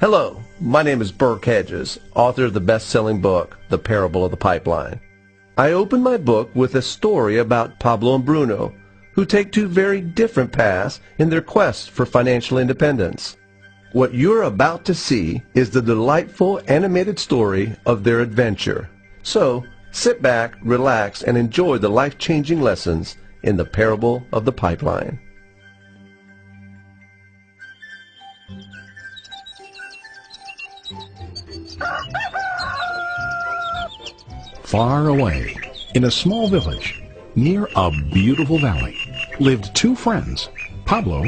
Hello, my name is Burke Hedges, author of the best-selling book, The Parable of the Pipeline. I open my book with a story about Pablo and Bruno, who take two very different paths in their quest for financial independence. What you're about to see is the delightful animated story of their adventure. So, sit back, relax, and enjoy the life-changing lessons in The Parable of the Pipeline. Far away, in a small village, near a beautiful valley, lived two friends, Pablo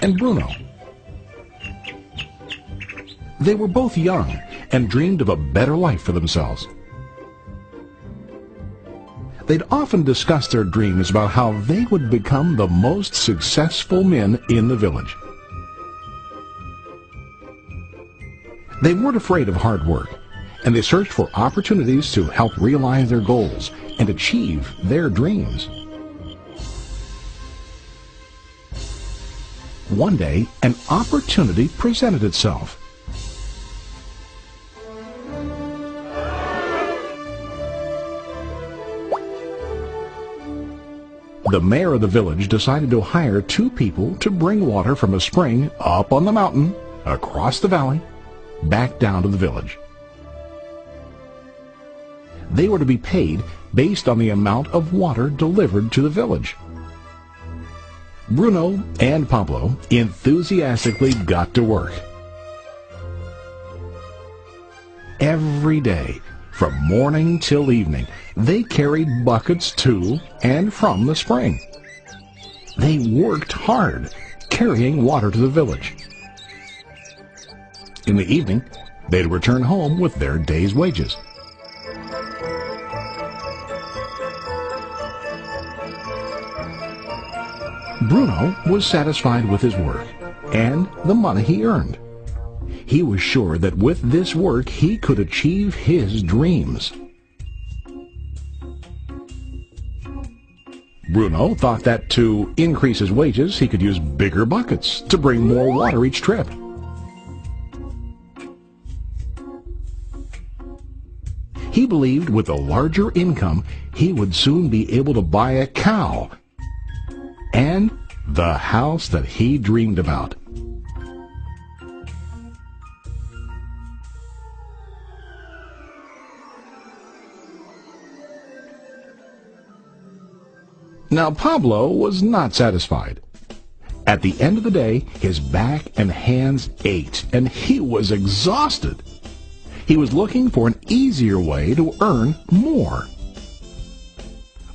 and Bruno. They were both young and dreamed of a better life for themselves. They'd often discussed their dreams about how they would become the most successful men in the village. They weren't afraid of hard work, and they searched for opportunities to help realize their goals and achieve their dreams. One day, an opportunity presented itself. The mayor of the village decided to hire two people to bring water from a spring up on the mountain, across the valley, back down to the village. They were to be paid based on the amount of water delivered to the village. Bruno and Pablo enthusiastically got to work. Every day, from morning till evening, they carried buckets to and from the spring. They worked hard, carrying water to the village. In the evening, they'd return home with their day's wages. Bruno was satisfied with his work and the money he earned. He was sure that with this work he could achieve his dreams. Bruno thought that to increase his wages he could use bigger buckets to bring more water each trip. He believed with a larger income he would soon be able to buy a cow and the house that he dreamed about. Now Pablo was not satisfied. At the end of the day, his back and hands ached, and he was exhausted. He was looking for an easier way to earn more.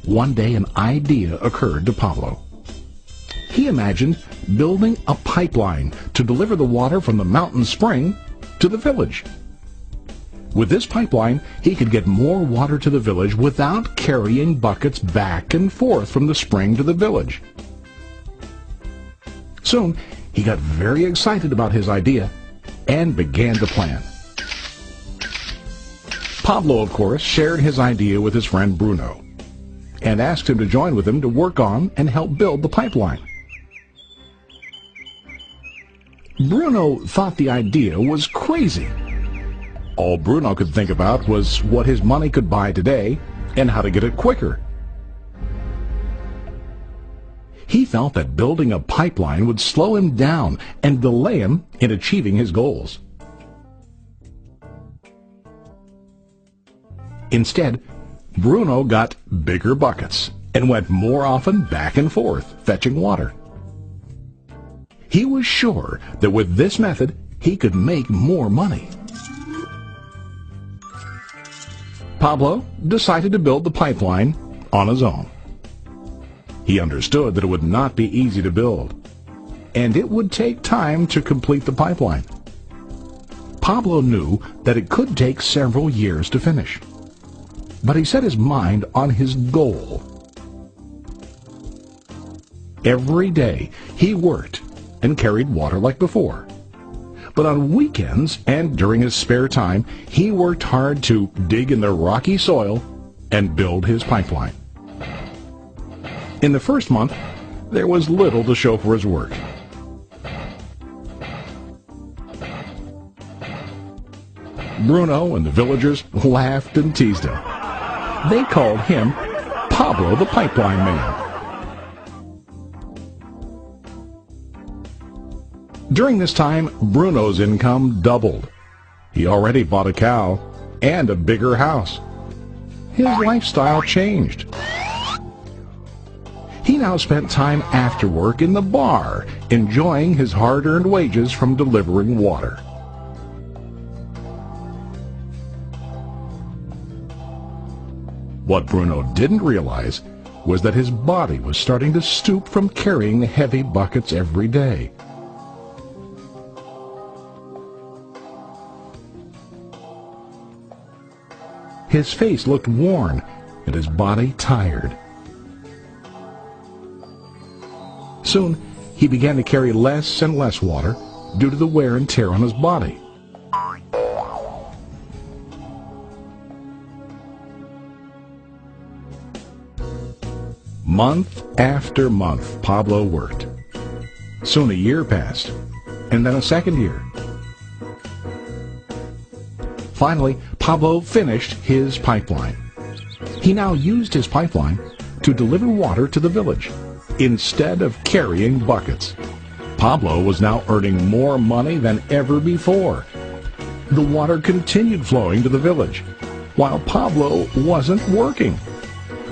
One day an idea occurred to Pablo. He imagined building a pipeline to deliver the water from the mountain spring to the village. With this pipeline, he could get more water to the village without carrying buckets back and forth from the spring to the village. Soon, he got very excited about his idea and began to plan. Pablo, of course, shared his idea with his friend Bruno and asked him to join with him to work on and help build the pipeline. Bruno thought the idea was crazy. All Bruno could think about was what his money could buy today and how to get it quicker. He felt that building a pipeline would slow him down and delay him in achieving his goals. Instead, Bruno got bigger buckets and went more often back and forth fetching water. He was sure that with this method he could make more money. Pablo decided to build the pipeline on his own. He understood that it would not be easy to build, and it would take time to complete the pipeline. Pablo knew that it could take several years to finish, but he set his mind on his goal. Every day he worked and carried water like before. But on weekends and during his spare time, he worked hard to dig in the rocky soil and build his pipeline. In the first month, there was little to show for his work. Bruno and the villagers laughed and teased him. They called him Pablo the Pipeline Man. During this time, Bruno's income doubled. He already bought a cow and a bigger house. His lifestyle changed. He now spent time after work in the bar, enjoying his hard-earned wages from delivering water. What Bruno didn't realize was that his body was starting to stoop from carrying the heavy buckets every day. His face looked worn and his body tired. Soon, he began to carry less and less water due to the wear and tear on his body. Month after month, Pablo worked. Soon a year passed, and then a second year. Finally, Pablo finished his pipeline. He now used his pipeline to deliver water to the village instead of carrying buckets. Pablo was now earning more money than ever before. The water continued flowing to the village, while Pablo wasn't working.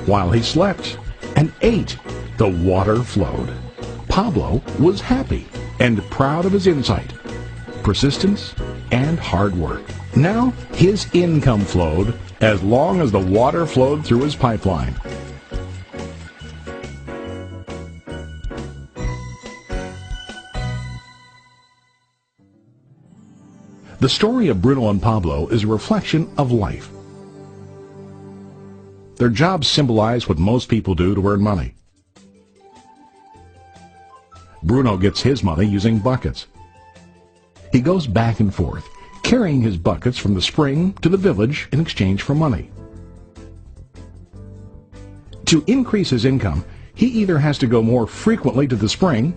While he slept and ate, the water flowed. Pablo was happy and proud of his insight, persistence, and hard work. Now his income flowed as long as the water flowed through his pipeline. The story of Bruno and Pablo is a reflection of life. Their jobs symbolize what most people do to earn money. Bruno gets his money using buckets. He goes back and forth, carrying his buckets from the spring to the village in exchange for money. To increase his income, he either has to go more frequently to the spring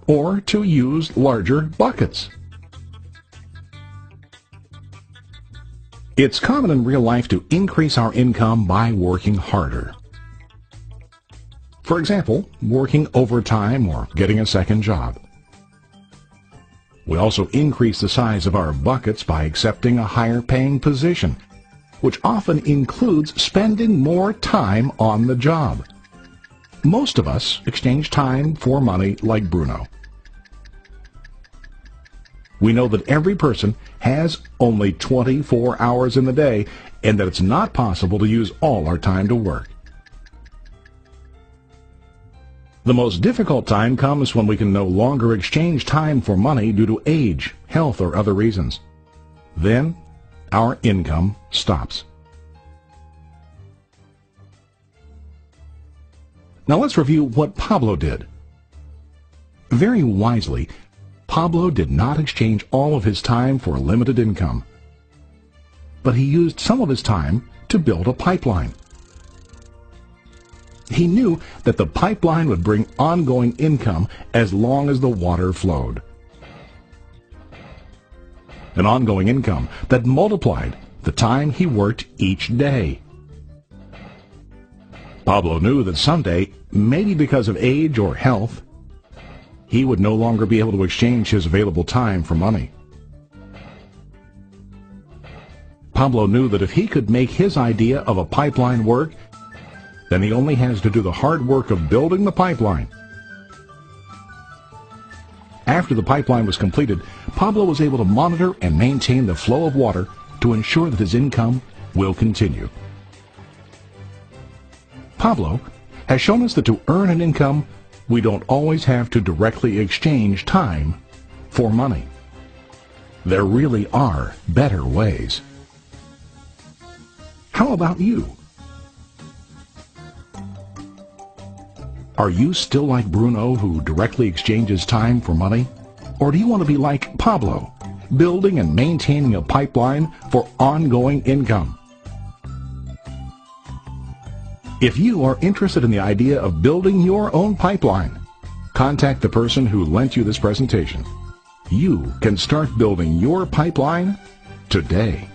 or to use larger buckets. It's common in real life to increase our income by working harder. For example, working overtime or getting a second job. We also increase the size of our buckets by accepting a higher paying position, which often includes spending more time on the job. Most of us exchange time for money like Bruno. We know that every person has only 24 hours in the day and that it's not possible to use all our time to work. The most difficult time comes when we can no longer exchange time for money due to age, health, or other reasons. Then, our income stops. Now let's review what Pablo did. Very wisely, Pablo did not exchange all of his time for a limited income, but he used some of his time to build a pipeline. He knew that the pipeline would bring ongoing income as long as the water flowed. An ongoing income that multiplied the time he worked each day. Pablo knew that someday, maybe because of age or health, he would no longer be able to exchange his available time for money. Pablo knew that if he could make his idea of a pipeline work, then he only has to do the hard work of building the pipeline. After the pipeline was completed, Pablo was able to monitor and maintain the flow of water to ensure that his income will continue. Pablo has shown us that to earn an income, we don't always have to directly exchange time for money. There really are better ways. How about you? Are you still like Bruno, who directly exchanges time for money? Or do you want to be like Pablo, building and maintaining a pipeline for ongoing income? If you are interested in the idea of building your own pipeline, contact the person who lent you this presentation. You can start building your pipeline today.